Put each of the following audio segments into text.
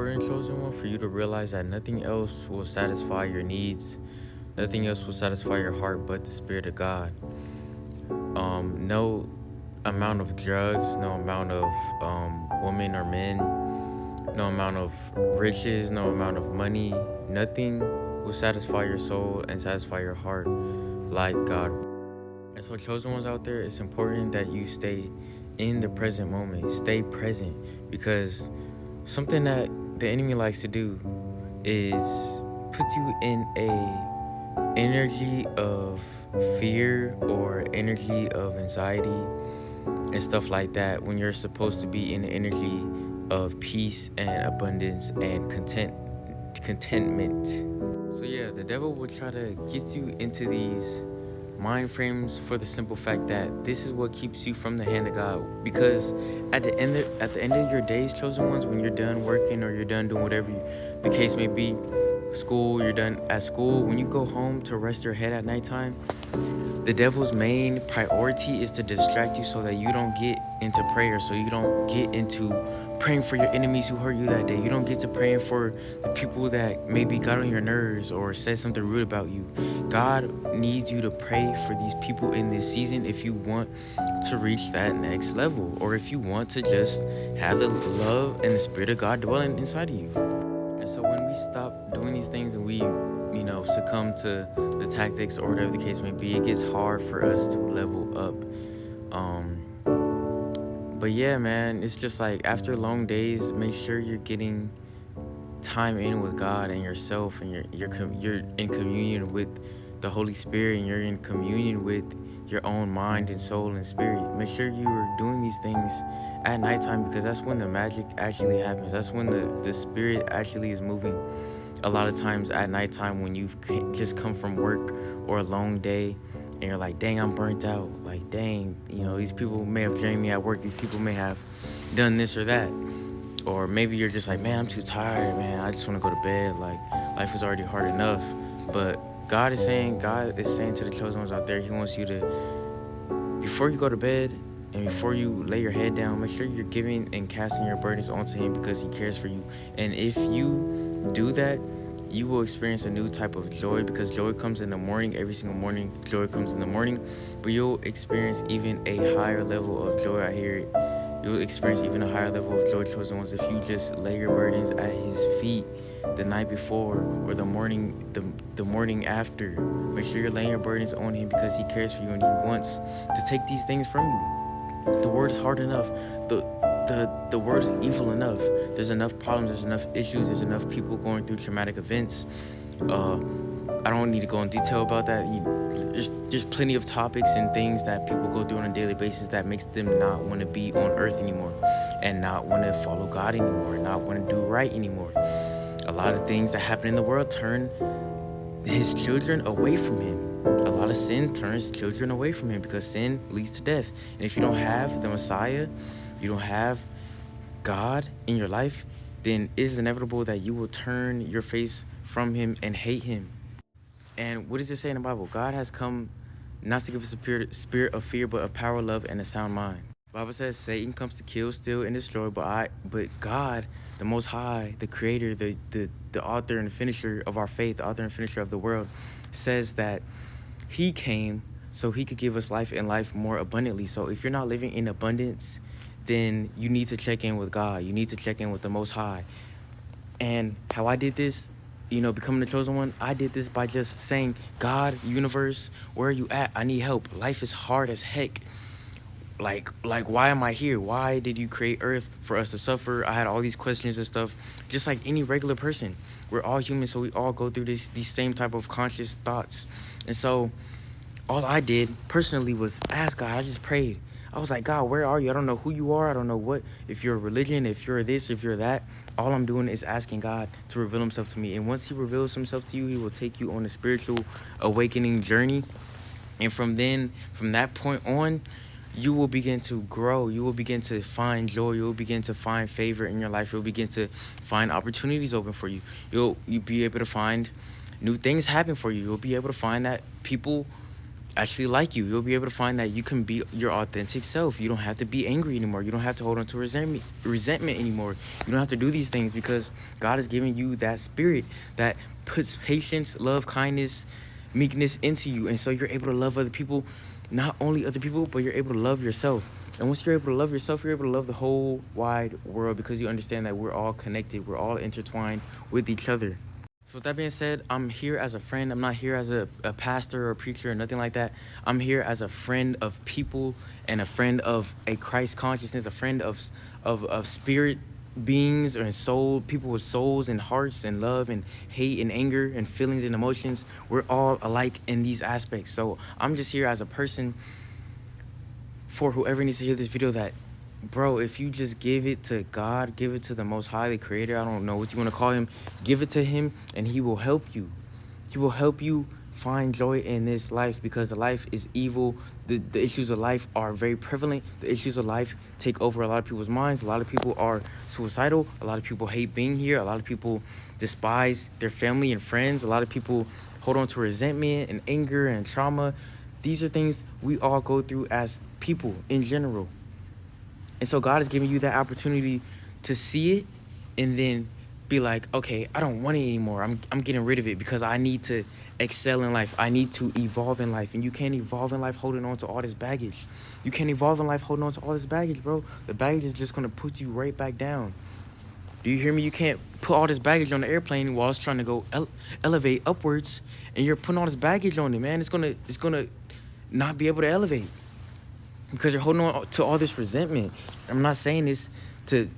important, chosen one, for you to realize that nothing else will satisfy your needs. Nothing else will satisfy your heart but the Spirit of God. No amount of drugs, no amount of women or men, no amount of riches, no amount of money, nothing will satisfy your soul and satisfy your heart like God. And so, chosen ones out there, it's important that you stay in the present moment, stay present, because something that the enemy likes to do is put you in a energy of fear or energy of anxiety and stuff like that when you're supposed to be in the energy of peace and abundance and contentment. So yeah, the devil will try to get you into these mind frames for the simple fact that this is what keeps you from the hand of God. Because at the end of your days, chosen ones, when you're done working or you're done doing whatever the case may be, you're done at school, when you go home to rest your head at nighttime, the devil's main priority is to distract you so that you don't get into prayer, so you don't get into praying for your enemies who hurt you that day. You don't get to praying for the people that maybe got on your nerves or said something rude about you. God needs you to pray for these people in this season if you want to reach that next level, or if you want to just have the love and the Spirit of God dwelling inside of you. And so when we stop doing these things and we, succumb to the tactics or whatever the case may be, it gets hard for us to level up. But yeah, man, it's just like after long days, make sure you're getting time in with God and yourself, and you're in communion with the Holy Spirit, and you're in communion with your own mind and soul and spirit. Make sure you are doing these things at nighttime, because that's when the magic actually happens. That's when the spirit actually is moving. A lot of times at nighttime, when you've just come from work or a long day and you're like, dang, I'm burnt out. Like, dang, these people may have drained me at work. These people may have done this or that. Or maybe you're just like, man, I'm too tired, man. I just want to go to bed. Like, life is already hard enough. But God is saying to the chosen ones out there, he wants you to, before you go to bed and before you lay your head down, make sure you're giving and casting your burdens onto him, because he cares for you. And if you do that, you will experience a new type of joy, because joy comes in the morning. Every single morning, joy comes in the morning. But you'll experience even a higher level of joy. I hear it. You'll experience even a higher level of joy, chosen ones, if you just lay your burdens at his feet the night before or the morning after. Make sure you're laying your burdens on him, because he cares for you and he wants to take these things from you. The world is hard enough. The world is evil enough. There's enough problems. There's enough issues. There's enough people going through traumatic events. I don't need to go in detail about that. There's plenty of topics and things that people go through on a daily basis that makes them not want to be on earth anymore, and not want to follow God anymore, and not want to do right anymore. A lot of things that happen in the world turn his children away from him. A lot of sin turns children away from him, because sin leads to death. And if you don't have the Messiah, you don't have God in your life, then it is inevitable that you will turn your face from him and hate him. And what does it say in the Bible? God has come not to give us a spirit of fear, but of power, love, and a sound mind. The Bible says Satan comes to kill, steal, and destroy, but God, the Most High, the Creator, the author and finisher of our faith, the author and finisher of the world, says that he came so he could give us life, and life more abundantly. So if you're not living in abundance, then you need to check in with God. You need to check in with the Most High. And how I did this, becoming the chosen one, I did this by just saying, God, universe, where are you at? I need help. Life is hard as heck. Like, why am I here? Why did you create Earth for us to suffer? I had all these questions and stuff, just like any regular person. We're all human, so we all go through these same type of conscious thoughts. And so all I did personally was ask God. I just prayed. I was like, God, where are you? I don't know who you are. I don't know if you're a religion, if you're this, if you're that. All I'm doing is asking God to reveal himself to me. And once he reveals himself to you, he will take you on a spiritual awakening journey. And from that point on, you will begin to grow. You will begin to find joy. You will begin to find favor in your life. You'll begin to find opportunities open for you. You'll be able to find new things happen for you. You'll be able to find that people actually like you. You'll be able to find that you can be your authentic self. You don't have to be angry anymore. You don't have to hold on to resentment anymore. You don't have to do these things because God has given you that spirit that puts patience, love, kindness, meekness into you. And so you're able to love other people, not only other people, but you're able to love yourself. And once you're able to love yourself, you're able to love the whole wide world because you understand that we're all connected. We're all intertwined with each other. So with that being said, I'm here as a friend. I'm not here as a pastor or a preacher or nothing like that. I'm here as a friend of people and a friend of a Christ consciousness, a friend of spirit beings and soul, people with souls and hearts and love and hate and anger and feelings and emotions. We're all alike in these aspects. So I'm just here as a person for whoever needs to hear this video that, bro, if you just give it to God, give it to the Most High, the Creator, I don't know what you want to call him, give it to him and he will help you. He will help you find joy in this life because the life is evil. The issues of life are very prevalent. The issues of life take over a lot of people's minds. A lot of people are suicidal. A lot of people hate being here. A lot of people despise their family and friends. A lot of people hold on to resentment and anger and trauma. These are things we all go through as people in general. And so God is giving you that opportunity to see it and then be like, okay, I don't want it anymore. I'm getting rid of it because I need to excel in life. I need to evolve in life. And you can't evolve in life holding on to all this baggage. You can't evolve in life holding on to all this baggage, bro. The baggage is just going to put you right back down. Do you hear me? You can't put all this baggage on the airplane while it's trying to go elevate upwards, and you're putting all this baggage on it, man. It's gonna not be able to elevate because you're holding on to all this resentment. I'm not saying this to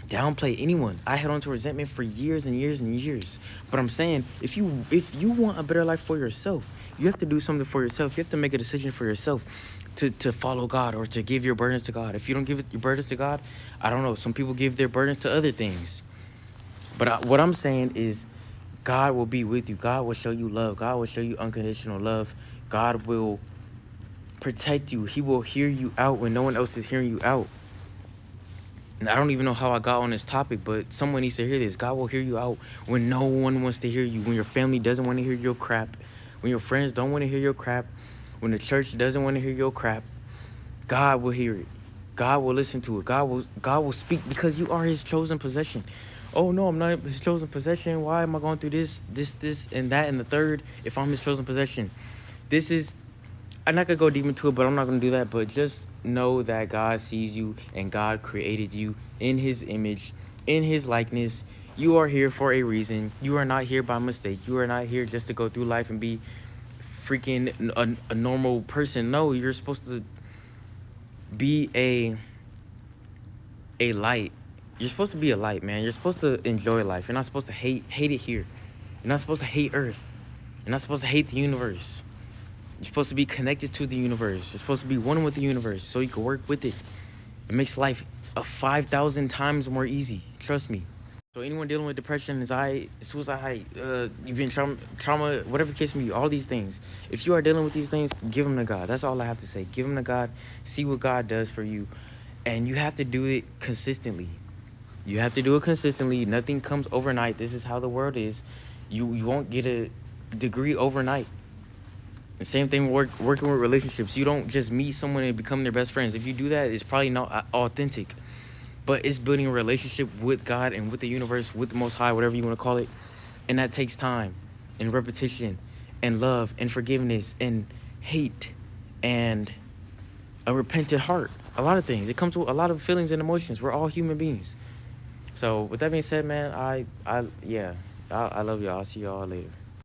downplay anyone. I held on to resentment for years and years and years. But I'm saying if you want a better life for yourself, you have to do something for yourself. You have to make a decision for yourself to follow God or to give your burdens to God. If you don't give your burdens to God, I don't know. Some people give their burdens to other things. But what I'm saying is God will be with you. God will show you love. God will show you unconditional love. God will protect you. He will hear you out when no one else is hearing you out. And I don't even know how I got on this topic, but someone needs to hear this. God will hear you out when no one wants to hear you, when your family doesn't want to hear your crap, when your friends don't want to hear your crap, when the church doesn't want to hear your crap. God will hear it. God will listen to it. God will speak because you are his chosen possession. Oh, no, I'm not his chosen possession. Why am I going through this, and that, and the third if I'm his chosen possession? I'm not going to go deep into it, but I'm not going to do that. But just know that God sees you and God created you in his image, in his likeness. You are here for a reason. You are not here by mistake. You are not here just to go through life and be freaking a normal person. No, you're supposed to be a light. You're supposed to be a light, man. You're supposed to enjoy life. You're not supposed to hate it here. You're not supposed to hate Earth. You're not supposed to hate the universe. You're supposed to be connected to the universe. You're supposed to be one with the universe so you can work with it. It makes life 5,000 times more easy. Trust me. So anyone dealing with depression, anxiety, suicide, you've been trauma, whatever the case may be, all these things. If you are dealing with these things, give them to God. That's all I have to say. Give them to God. See what God does for you. And you have to do it consistently. You have to do it consistently. Nothing comes overnight. This is how the world is. You won't get a degree overnight. The same thing working with relationships. You don't just meet someone and become their best friends. If you do that, it's probably not authentic. But it's building a relationship with God and with the universe, with the Most High, whatever you want to call it. And that takes time and repetition and love and forgiveness and hate and a repentant heart. A lot of things. It comes with a lot of feelings and emotions. We're all human beings. So with that being said, man, I love y'all. I'll see y'all later.